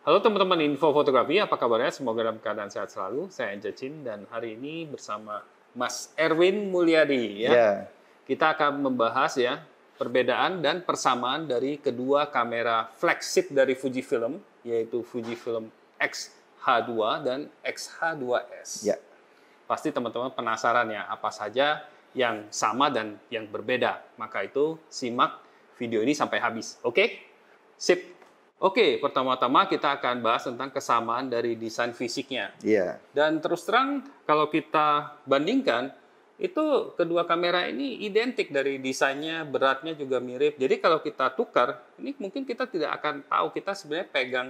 Halo teman-teman Info Fotografi, apa kabarnya? Semoga dalam keadaan sehat selalu. Saya Jacin dan hari ini bersama Mas Erwin Mulyadi ya. Ya, Kita akan membahas ya perbedaan dan persamaan dari kedua kamera flagship dari Fujifilm, yaitu Fujifilm X-H2 dan X-H2S. ya. Pasti teman-teman penasaran ya, apa saja yang sama dan yang berbeda. Maka itu simak video ini sampai habis. Oke? Sip. Oke, pertama-tama kita akan bahas tentang kesamaan dari desain fisiknya. Iya. Dan terus terang, kalau kita bandingkan, itu kedua kamera ini identik dari desainnya, beratnya juga mirip. Jadi kalau kita tukar, ini mungkin kita tidak akan tahu kita sebenarnya pegang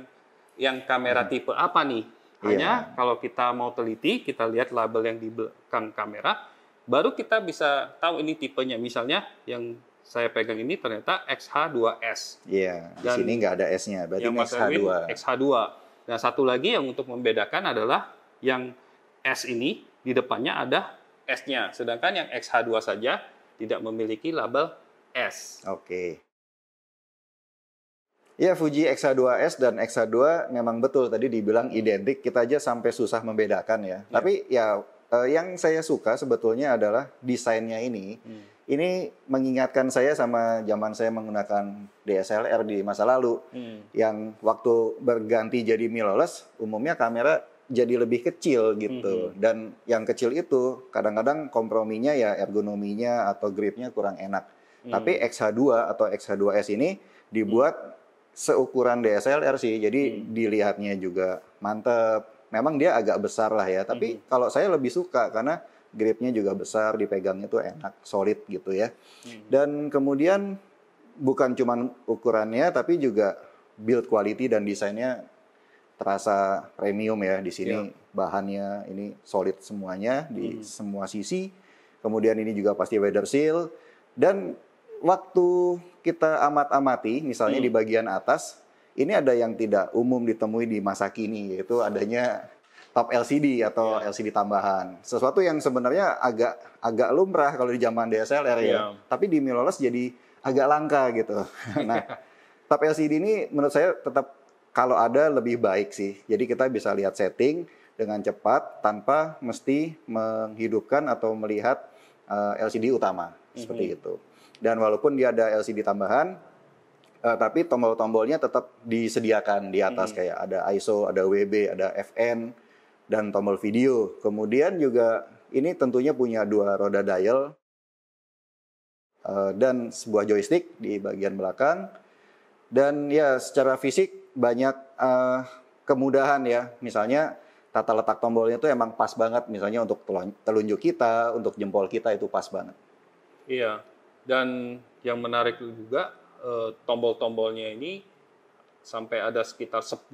yang kamera tipe apa nih. Hanya kalau kita mau teliti, kita lihat label yang di belakang kamera, baru kita bisa tahu ini tipenya. Misalnya yang saya pegang ini ternyata XH2S. Iya, di Dan sini nggak ada S-nya, berarti yang ini Mas Erwin XH2. XH2. Nah, satu lagi yang untuk membedakan adalah yang S ini di depannya ada S-nya. Sedangkan yang XH2 saja tidak memiliki label S. Oke. Ya, Fuji X-H2S dan X-H2 memang betul tadi dibilang identik, kita aja sampai susah membedakan ya. Tapi ya yang saya suka sebetulnya adalah desainnya ini. Ini mengingatkan saya sama zaman saya menggunakan DSLR di masa lalu. Yang waktu berganti jadi mirrorless, umumnya kamera jadi lebih kecil gitu. Dan yang kecil itu kadang-kadang komprominya ya ergonominya atau gripnya kurang enak. Tapi XH2 atau XH2S ini dibuat seukuran DSLR sih. Jadi dilihatnya juga mantep. Memang dia agak besar lah ya. Tapi kalau saya lebih suka karena gripnya juga besar, dipegangnya tuh enak, solid gitu ya. Dan kemudian bukan cuman ukurannya, tapi juga build quality dan desainnya terasa premium ya di sini. Bahannya ini solid semuanya di semua sisi. Kemudian ini juga pasti weather seal. Dan waktu kita amat-amati, misalnya di bagian atas, ini ada yang tidak umum ditemui di masa kini, yaitu adanya top LCD atau LCD tambahan. Sesuatu yang sebenarnya agak lumrah kalau di zaman DSLR ya. Tapi di mirrorless jadi agak langka gitu. Nah, top LCD ini menurut saya tetap kalau ada lebih baik sih. Jadi kita bisa lihat setting dengan cepat tanpa mesti menghidupkan atau melihat LCD utama seperti itu. Dan walaupun dia ada LCD tambahan, tapi tombol-tombolnya tetap disediakan di atas kayak ada ISO, ada WB, ada FN, dan tombol video. Kemudian juga ini tentunya punya dua roda dial dan sebuah joystick di bagian belakang. Dan ya secara fisik banyak kemudahan ya. Misalnya tata letak tombolnya itu emang pas banget. Misalnya untuk telunjuk kita, untuk jempol kita itu pas banget. Iya. Dan yang menarik juga tombol-tombolnya ini sampai ada sekitar 10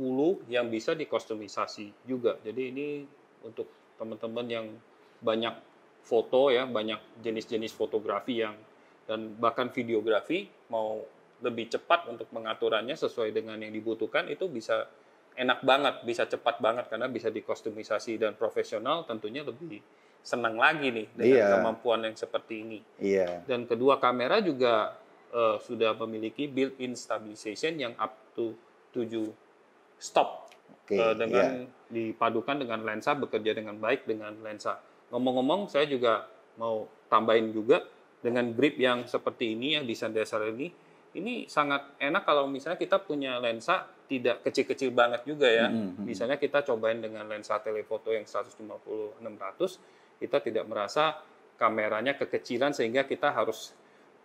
yang bisa dikustomisasi juga. Jadi ini untuk teman-teman yang banyak foto ya, banyak jenis-jenis fotografi yang dan bahkan videografi mau lebih cepat untuk mengaturannya sesuai dengan yang dibutuhkan itu bisa enak banget, bisa cepat banget karena bisa dikustomisasi dan profesional tentunya lebih senang lagi nih dengan kemampuan yang seperti ini. Dan kedua kamera juga sudah memiliki built-in stabilization yang up to 7 stop dengan dipadukan dengan lensa, bekerja dengan baik dengan lensa. Ngomong-ngomong, saya juga mau tambahin juga dengan grip yang seperti ini ya, desain dasar ini sangat enak kalau misalnya kita punya lensa tidak kecil-kecil banget juga ya. Misalnya kita cobain dengan lensa telefoto yang 150-600, kita tidak merasa kameranya kekecilan sehingga kita harus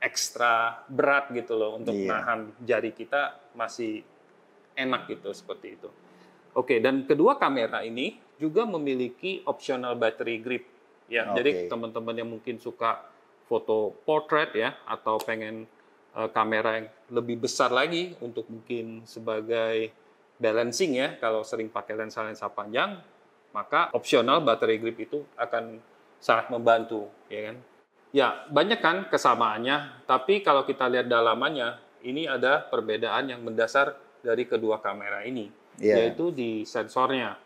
ekstra berat gitu loh untuk nahan jari kita masih enak gitu seperti itu. Oke, dan kedua kamera ini juga memiliki optional battery grip ya. Jadi teman-teman yang mungkin suka foto portrait ya atau pengen kamera yang lebih besar lagi untuk mungkin sebagai balancing ya kalau sering pakai lensa-lensa panjang, maka optional battery grip itu akan sangat membantu ya kan. Ya, banyak kan kesamaannya, tapi kalau kita lihat dalamannya, ini ada perbedaan yang mendasar dari kedua kamera ini, yaitu di sensornya.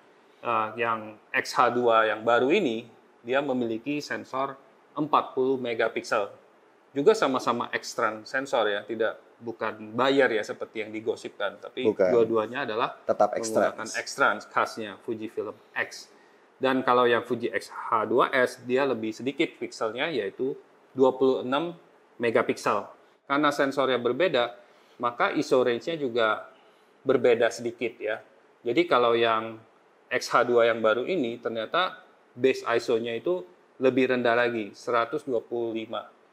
Yang X-H2 yang baru ini, dia memiliki sensor 40 megapiksel. juga sama-sama ekstern sensor ya, bukan bayar ya seperti yang digosipkan, tapi dua-duanya adalah tetap menggunakan ekstern khasnya Fujifilm X. Dan kalau yang Fuji X H2S dia lebih sedikit pikselnya, yaitu 26 megapiksel. Karena sensornya berbeda, maka ISO range-nya juga berbeda sedikit ya. Jadi kalau yang XH2 yang baru ini ternyata base ISO-nya itu lebih rendah lagi, 125.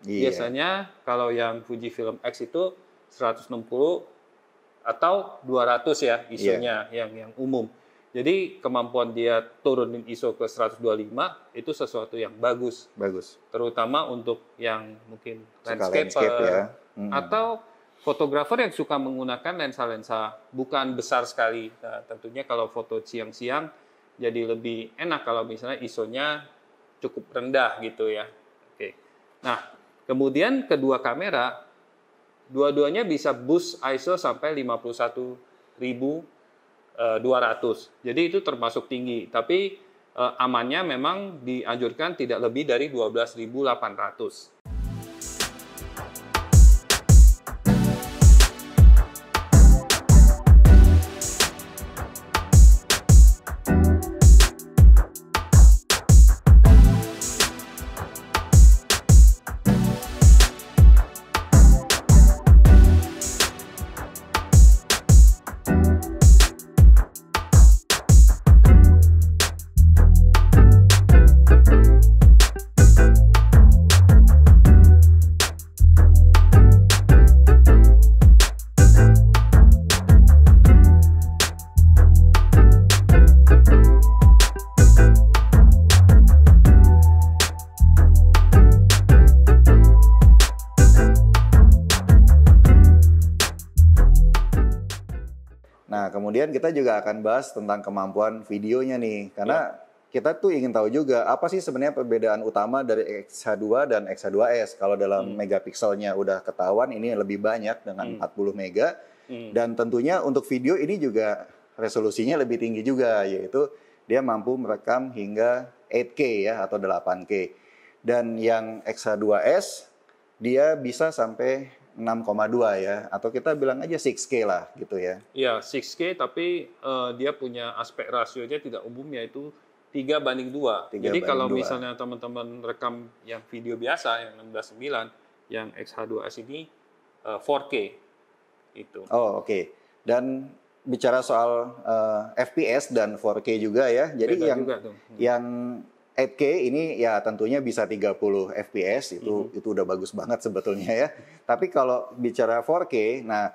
Biasanya kalau yang Fujifilm X itu 160 atau 200 ya ISO-nya yang umum. Jadi kemampuan dia turunin ISO ke 125 itu sesuatu yang bagus. Terutama untuk yang mungkin landscaper ya. Atau fotografer yang suka menggunakan lensa-lensa bukan besar sekali. Nah, tentunya kalau foto siang-siang jadi lebih enak kalau misalnya ISO-nya cukup rendah gitu ya. Oke. Nah, kemudian kedua kamera dua-duanya bisa boost ISO sampai 51.200. Jadi itu termasuk tinggi, tapi amannya memang dianjurkan tidak lebih dari 12.800. Nah, kemudian kita juga akan bahas tentang kemampuan videonya nih. Karena kita tuh ingin tahu juga apa sih sebenarnya perbedaan utama dari XH2 dan XH2S. Kalau dalam megapikselnya udah ketahuan ini lebih banyak dengan 40 mega. Dan tentunya untuk video ini juga resolusinya lebih tinggi juga, yaitu dia mampu merekam hingga 8K ya atau 8K. Dan yang XH2S dia bisa sampai 6,2 ya, atau kita bilang aja 6K lah gitu ya. Iya, 6K, tapi dia punya aspek rasionya tidak umum, yaitu 3:2. Jadi kalau misalnya teman-teman rekam yang video biasa, yang 16:9, yang XH2S ini 4K. Itu. Oh, oke. Dan bicara soal FPS dan 4K juga ya, jadi yang 8K ini ya tentunya bisa 30 FPS, itu udah bagus banget sebetulnya ya. Tapi kalau bicara 4K, nah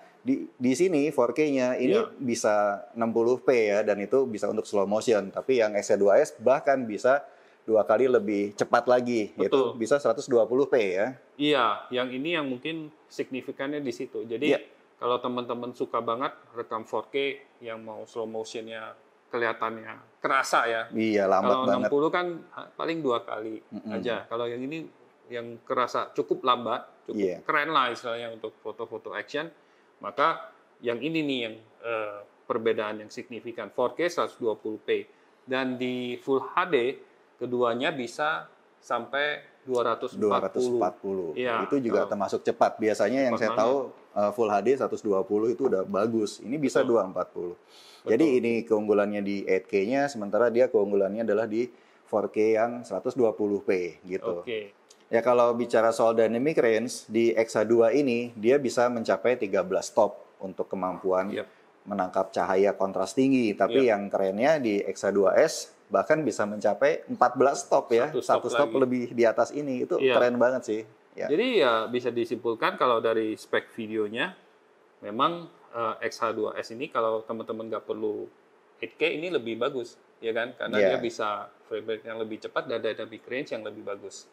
di sini 4K-nya ini bisa 60p ya, dan itu bisa untuk slow motion. Tapi yang XH2S bahkan bisa 2 kali lebih cepat lagi, yaitu bisa 120p ya. Iya, yang ini yang mungkin signifikannya di situ. Jadi kalau teman-teman suka banget rekam 4K yang mau slow motion-nya kelihatannya kerasa ya. Iya, lambat banget. Kalau 60 kan paling 2 kali aja. Kalau yang ini yang kerasa cukup lambat, cukup keren lah istilahnya untuk foto-foto action. Maka yang ini nih yang perbedaan yang signifikan. 4K 120p. Dan di Full HD keduanya bisa sampai 240. Ya, itu juga termasuk cepat. Biasanya yang saya tahu Full HD 120 itu udah bagus. Ini bisa 240. Jadi ini keunggulannya di 8K-nya, sementara dia keunggulannya adalah di 4K yang 120p gitu. Ya, kalau bicara soal dynamic range, di XH2 ini dia bisa mencapai 13 stop untuk kemampuan menangkap cahaya kontras tinggi. Tapi yang kerennya di XH2S bahkan bisa mencapai 14 stop ya. Satu stop lebih di atas ini. Itu keren banget sih. Ya. Jadi ya bisa disimpulkan kalau dari spek videonya, memang XH2S ini kalau teman-teman nggak perlu 8K ini lebih bagus, ya kan? Karena dia bisa frame rate yang lebih cepat dan dynamic range yang lebih bagus.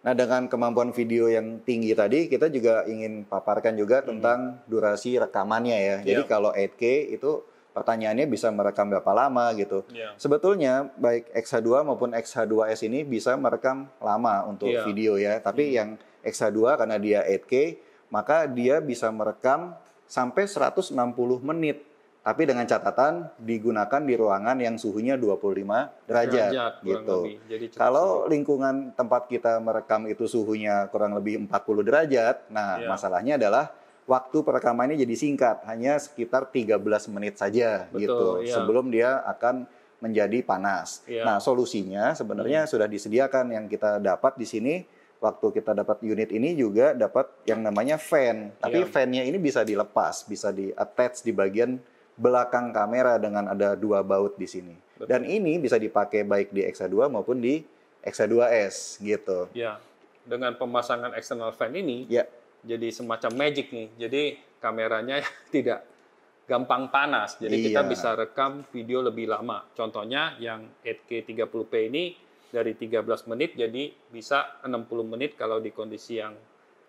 Nah, dengan kemampuan video yang tinggi tadi, kita juga ingin paparkan juga tentang durasi rekamannya ya. Jadi kalau 8K itu pertanyaannya bisa merekam berapa lama gitu. Sebetulnya baik XH2 maupun XH2S ini bisa merekam lama untuk video ya. Tapi yang XH2 karena dia 8K, maka dia bisa merekam sampai 160 menit Tapi dengan catatan digunakan di ruangan yang suhunya 25 derajat kurang gitu. lebih. Jadi cukup Kalau suhu. lingkungan tempat kita merekam itu suhunya kurang lebih 40 derajat, nah Iya. masalahnya adalah waktu perekamannya jadi singkat, hanya sekitar 13 menit saja Betul, gitu iya. sebelum dia akan menjadi panas. Iya. Nah, solusinya sebenarnya sudah disediakan yang kita dapat di sini. Waktu kita dapat unit ini juga dapat yang namanya fan. Tapi Iya. fan-nya ini bisa dilepas, bisa di-attach di bagian belakang kamera dengan ada 2 baut di sini. Betul. Dan ini bisa dipakai baik di X2 maupun di X2S gitu. Ya, dengan pemasangan external fan ini Ya, jadi semacam magic nih. Jadi kameranya tidak gampang panas. Jadi kita Iya. bisa rekam video lebih lama. Contohnya yang 8K 30p ini dari 13 menit jadi bisa 60 menit kalau di kondisi yang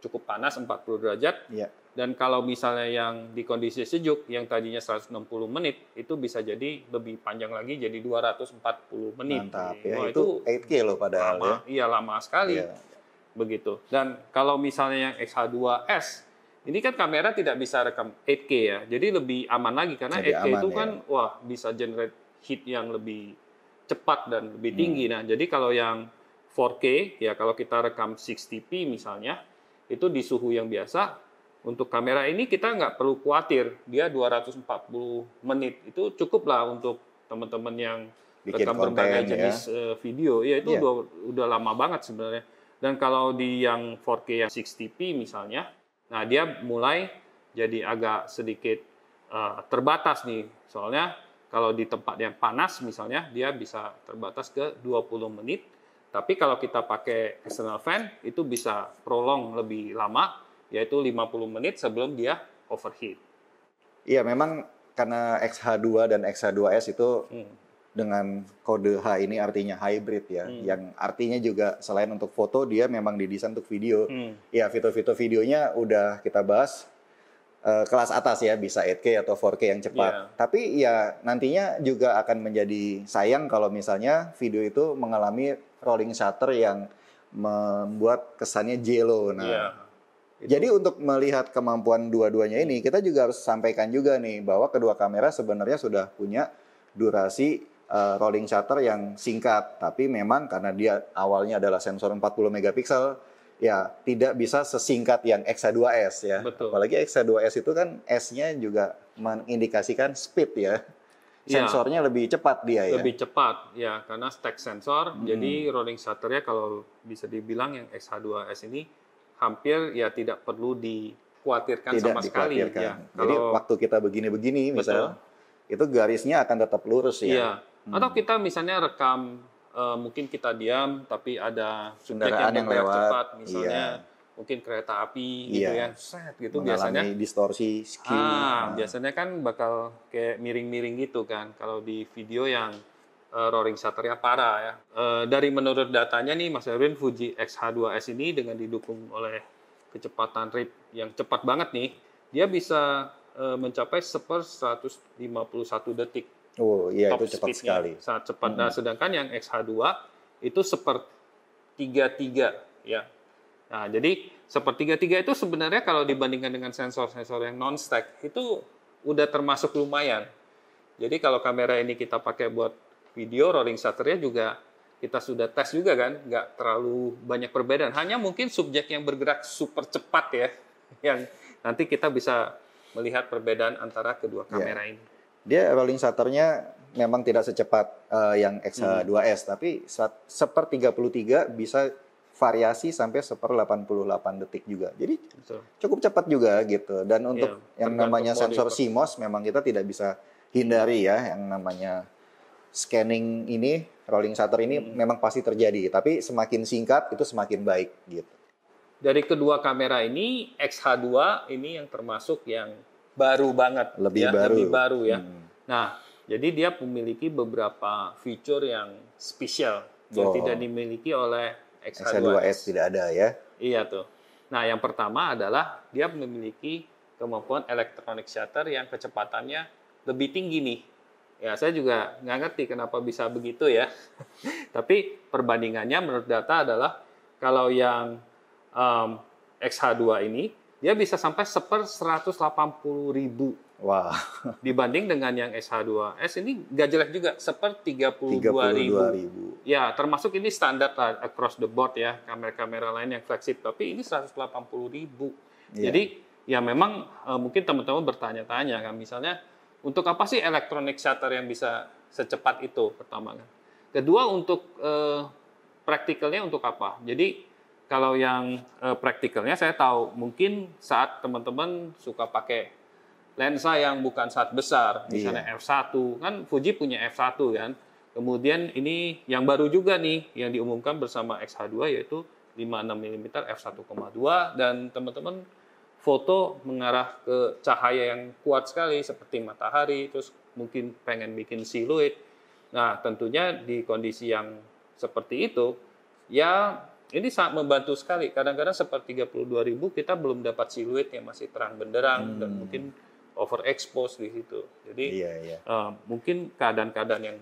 cukup panas 40 derajat. ya. Dan kalau misalnya yang di kondisi sejuk yang tadinya 160 menit itu bisa jadi lebih panjang lagi jadi 240 menit. Mantap Jadi, ya. wah, Itu 8K loh padahal lama, ya. iya lama sekali. Iya. Begitu. Dan kalau misalnya yang X-H2S, ini kan kamera tidak bisa rekam 8K ya. Jadi lebih aman lagi karena Lebih 8K aman, itu ya. kan wah bisa generate heat yang lebih cepat dan lebih tinggi. Nah, jadi kalau yang 4K ya kalau kita rekam 60p misalnya itu di suhu yang biasa untuk kamera ini kita nggak perlu khawatir dia 240 menit itu cukup lah untuk teman-teman yang Bikin rekam konten, berbagai ya. jenis video ya itu Iya. udah lama banget sebenarnya. Dan kalau di yang 4K yang 60p misalnya, nah dia mulai jadi agak sedikit terbatas nih. Soalnya kalau di tempat yang panas misalnya, dia bisa terbatas ke 20 menit. Tapi kalau kita pakai external fan, itu bisa prolong lebih lama, yaitu 50 menit sebelum dia overheat. Iya, memang karena XH2 dan XH2S itu dengan kode H ini artinya hybrid ya, yang artinya juga selain untuk foto dia memang didesain untuk video. Ya, fitur-fitur videonya udah kita bahas kelas atas ya, bisa 8K atau 4K yang cepat. Iya. Tapi ya nantinya juga akan menjadi sayang kalau misalnya video itu mengalami rolling shutter yang membuat kesannya jello. Nah, Iya. jadi untuk melihat kemampuan dua-duanya ini, kita juga harus sampaikan juga nih bahwa kedua kamera sebenarnya sudah punya durasi rolling shutter yang singkat. Tapi memang karena dia awalnya adalah sensor 40 megapiksel, ya tidak bisa sesingkat yang X2S ya. Betul. Apalagi X2S itu kan S-nya juga mengindikasikan speed ya. Iya. Sensornya lebih cepat dia ya. Lebih cepat ya karena stack sensor. Jadi rolling shutternya kalau bisa dibilang yang X-H2S ini hampir ya tidak perlu dikhawatirkan Tidak sama sekali dikhawatirkan. ya. Jadi Kalau waktu kita begini-begini Betul. misal, itu garisnya akan tetap lurus ya. iya. Atau kita misalnya rekam mungkin kita diam tapi ada subjek Kendaraan yang yang bergerak lewat, cepat misalnya iya. mungkin kereta api gitu Iya. ya. Set gitu Mengalami biasanya. distorsi, skew. Biasanya kan bakal kayak miring-miring gitu kan kalau di video yang rolling shutternya parah ya. Dari menurut datanya nih Mas Erwin, Fuji X-H2S ini dengan didukung oleh kecepatan rate yang cepat banget nih, dia bisa mencapai 1/151 detik. Oh iya, Top itu cepat speed-nya. sekali. Sangat cepat. Nah, sedangkan yang X-H2 itu 1/33 ya. Nah, jadi 1/33 itu sebenarnya kalau dibandingkan dengan sensor-sensor yang non-stack itu udah termasuk lumayan. Jadi kalau kamera ini kita pakai buat video, rolling shutternya juga kita sudah tes juga kan, nggak terlalu banyak perbedaan. Hanya mungkin subjek yang bergerak super cepat ya, yang nanti kita bisa melihat perbedaan antara kedua kamera ini. Dia rolling shutternya memang tidak secepat yang X2S, tapi 1/33 bisa variasi sampai 1/88 detik juga. Jadi Betul. cukup cepat juga gitu. Dan untuk Iya, yang tergantung namanya mode sensor per- CMOS memang kita tidak bisa hindari ya, yang namanya scanning ini, rolling shutter ini memang pasti terjadi. Tapi semakin singkat itu semakin baik gitu. Dari kedua kamera ini, X-H2 ini yang termasuk yang baru banget. Lebih ya, baru. Lebih baru ya. Nah, jadi dia memiliki beberapa fitur yang spesial yang Oh. tidak dimiliki oleh X-H2S. X2S tidak ada ya. Iya tuh. Nah, yang pertama adalah dia memiliki kemampuan electronic shutter yang kecepatannya lebih tinggi nih. Ya, saya juga nggak ngerti kenapa bisa begitu ya. Tapi perbandingannya menurut data adalah kalau yang X-H2 ini dia bisa sampai 1/180.000 Wah, Dibanding dengan yang XH2S ini nggak jelek juga, seper 32.000. 32.000. Ya, termasuk ini standar lah, across the board ya, kamera-kamera lain yang flagship, tapi ini 180.000. Iya. Jadi ya memang mungkin teman-teman bertanya-tanya kan, misalnya untuk apa sih electronic shutter yang bisa secepat itu, pertama kan. Kedua, untuk praktikalnya untuk apa? Jadi kalau yang praktikalnya saya tahu mungkin saat teman-teman suka pakai lensa yang bukan sangat besar, misalnya f1, kan Fuji punya f1 kan. Kemudian ini yang baru juga nih, yang diumumkan bersama X-H2 yaitu 56 mm f1,2, dan teman-teman foto mengarah ke cahaya yang kuat sekali seperti matahari, terus mungkin pengen bikin siluet. Nah, tentunya di kondisi yang seperti itu, ya ini sangat membantu sekali. Kadang-kadang seperti 32.000 kita belum dapat siluet yang masih terang benderang dan mungkin overexpose di situ. Jadi mungkin keadaan-keadaan yang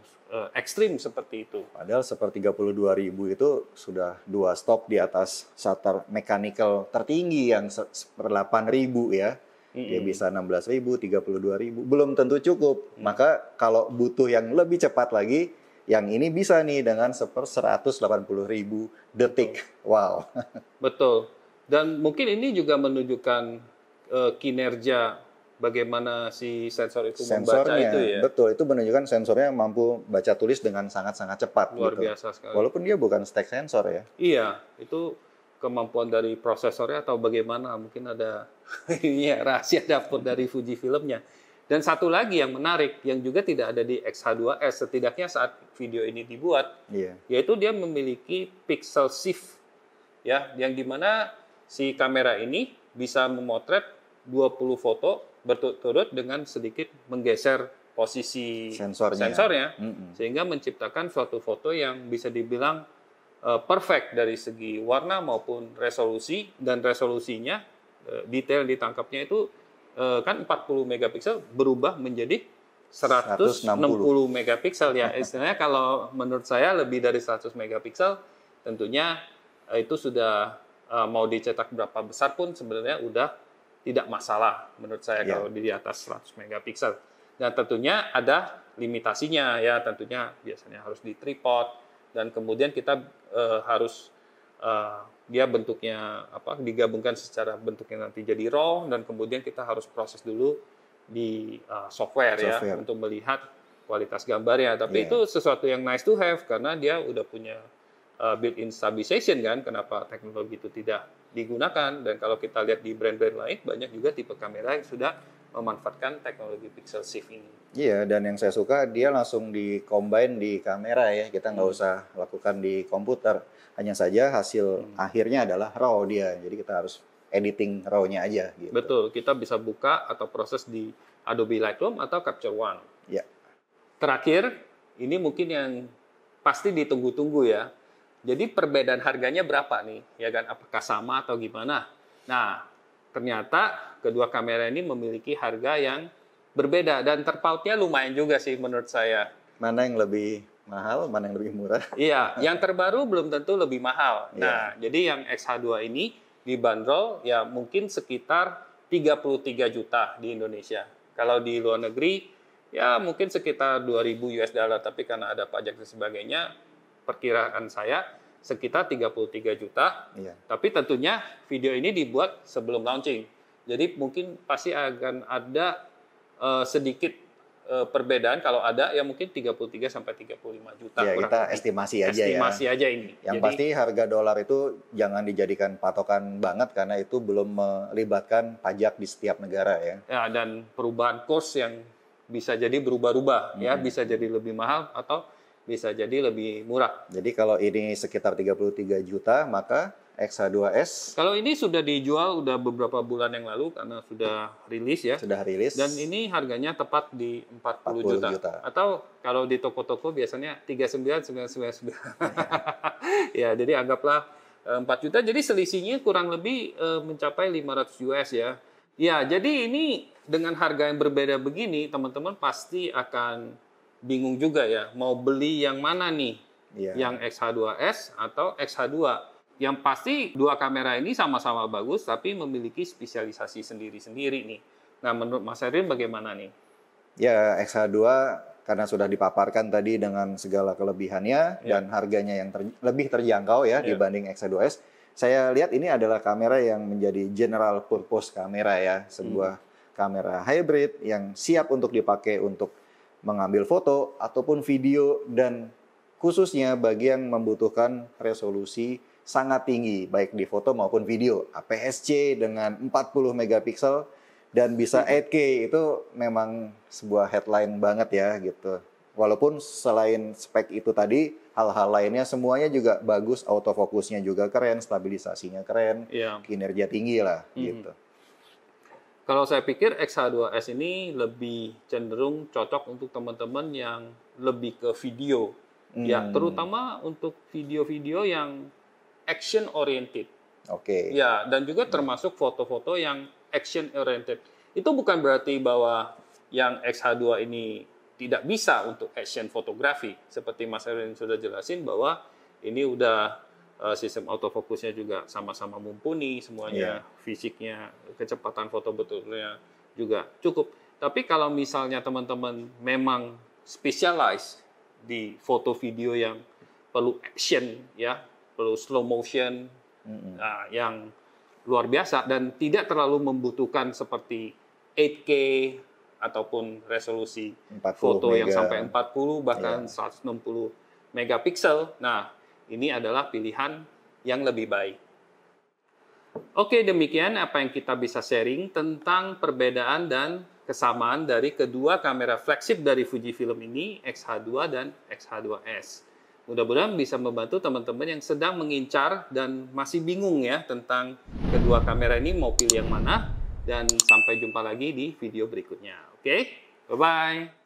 ekstrim seperti itu. Padahal seper 32.000 itu sudah 2 stop di atas shutter mechanical tertinggi yang seper 8.000 ya. Dia bisa 16.000, 32.000, belum tentu cukup. Maka kalau butuh yang lebih cepat lagi, yang ini bisa nih dengan seper 180.000 detik. Wow. Betul. Dan mungkin ini juga menunjukkan kinerja bagaimana si sensor itu membaca itu ya. Betul, itu menunjukkan sensornya mampu baca tulis dengan sangat-sangat cepat. Luar biasa sekali. Walaupun dia bukan stack sensor ya. Iya, itu kemampuan dari prosesornya atau bagaimana, mungkin ada rahasia dapur dari Fujifilmnya. Dan satu lagi yang menarik, yang juga tidak ada di X-H2S, setidaknya saat video ini dibuat, yaitu dia memiliki pixel shift, ya, yang dimana si kamera ini bisa memotret 20 foto berturut-turut dengan sedikit menggeser posisi sensornya sehingga menciptakan suatu foto yang bisa dibilang perfect dari segi warna maupun resolusi, dan resolusinya detail ditangkapnya itu kan 40 megapiksel berubah menjadi 160 megapiksel ya. Istilahnya kalau menurut saya lebih dari 100 megapiksel tentunya itu sudah mau dicetak berapa besar pun sebenarnya udah tidak masalah menurut saya kalau di atas 100 megapiksel. Dan tentunya ada limitasinya ya, tentunya biasanya harus di tripod, dan kemudian kita harus dia bentuknya digabungkan secara bentuknya nanti jadi RAW, dan kemudian kita harus proses dulu di software ya untuk melihat kualitas gambarnya. Tapi itu sesuatu yang nice to have karena dia udah punya built-in stabilization kan. Kenapa teknologi itu tidak digunakan? Dan kalau kita lihat di brand-brand lain, banyak juga tipe kamera yang sudah memanfaatkan teknologi pixel shift ini. Iya, dan yang saya suka dia langsung di-combine di kamera ya. Kita nggak usah lakukan di komputer. Hanya saja hasil akhirnya adalah RAW dia. Jadi kita harus editing RAW-nya aja. Gitu. Betul, kita bisa buka atau proses di Adobe Lightroom atau Capture One. Ya. Terakhir, ini mungkin yang pasti ditunggu-tunggu ya. Jadi perbedaan harganya berapa nih? Ya kan, apakah sama atau gimana? Nah, ternyata kedua kamera ini memiliki harga yang berbeda dan terpautnya lumayan juga sih menurut saya. Mana yang lebih mahal, mana yang lebih murah? Iya, yang terbaru belum tentu lebih mahal. Nah, jadi yang X-H2 ini dibanderol ya mungkin sekitar 33 juta di Indonesia. Kalau di luar negeri ya mungkin sekitar 2.000 US dollar, tapi karena ada pajak dan sebagainya, perkiraan saya sekitar 33 juta. Iya. Tapi tentunya video ini dibuat sebelum launching. Jadi mungkin pasti akan ada sedikit perbedaan, kalau ada ya mungkin 33 sampai 35 juta. Ya, kita estimasi aja estimasi aja ini. Yang pasti harga dolar itu jangan dijadikan patokan banget karena itu belum melibatkan pajak di setiap negara ya. Ya, dan perubahan cost yang bisa jadi berubah-ubah ya, bisa jadi lebih mahal atau bisa jadi lebih murah. Jadi kalau ini sekitar 33 juta, maka X-H2S kalau ini sudah dijual udah beberapa bulan yang lalu karena sudah rilis ya. Sudah rilis. Dan ini harganya tepat di 40 juta. Atau kalau di toko-toko biasanya 39.999. Ya, jadi anggaplah 4 juta. Jadi selisihnya kurang lebih mencapai 500 US ya. Ya, jadi ini dengan harga yang berbeda begini, teman-teman pasti akan bingung juga ya, mau beli yang mana nih? Yang X-H2S atau X-H2? Yang pasti dua kamera ini sama-sama bagus, tapi memiliki spesialisasi sendiri-sendiri nih. Nah, menurut Mas Erwin bagaimana nih? Ya, XH2 karena sudah dipaparkan tadi dengan segala kelebihannya dan harganya yang lebih terjangkau ya dibanding XH2S. Saya lihat ini adalah kamera yang menjadi general purpose kamera ya, sebuah kamera hybrid yang siap untuk dipakai untuk mengambil foto ataupun video dan khususnya bagi yang membutuhkan resolusi sangat tinggi baik di foto maupun video. APS-C dengan 40 megapiksel dan bisa 8K itu memang sebuah headline banget ya gitu. Walaupun selain spek itu tadi, hal-hal lainnya semuanya juga bagus, autofokusnya juga keren, stabilisasinya keren, kinerja tinggi lah gitu. Kalau saya pikir XH2S ini lebih cenderung cocok untuk teman-teman yang lebih ke video, ya terutama untuk video-video yang action oriented. Oke. Ya, dan juga termasuk foto-foto yang action oriented. Itu bukan berarti bahwa yang XH2 ini tidak bisa untuk action fotografi. Seperti Mas Erwin sudah jelasin bahwa ini udah sistem autofokusnya juga sama-sama mumpuni, semuanya fisiknya, kecepatan foto betulnya juga cukup. Tapi kalau misalnya teman-teman memang specialize di foto video yang perlu action, ya, perlu slow motion, yang luar biasa dan tidak terlalu membutuhkan seperti 8K ataupun resolusi foto yang sampai 40 bahkan 160 megapiksel. Nah, ini adalah pilihan yang lebih baik. Oke, demikian apa yang kita bisa sharing tentang perbedaan dan kesamaan dari kedua kamera flagship dari Fujifilm ini, X-H2 dan X-H2S. Mudah-mudahan bisa membantu teman-teman yang sedang mengincar dan masih bingung ya tentang kedua kamera ini mau pilih yang mana. Dan sampai jumpa lagi di video berikutnya. Oke, bye-bye.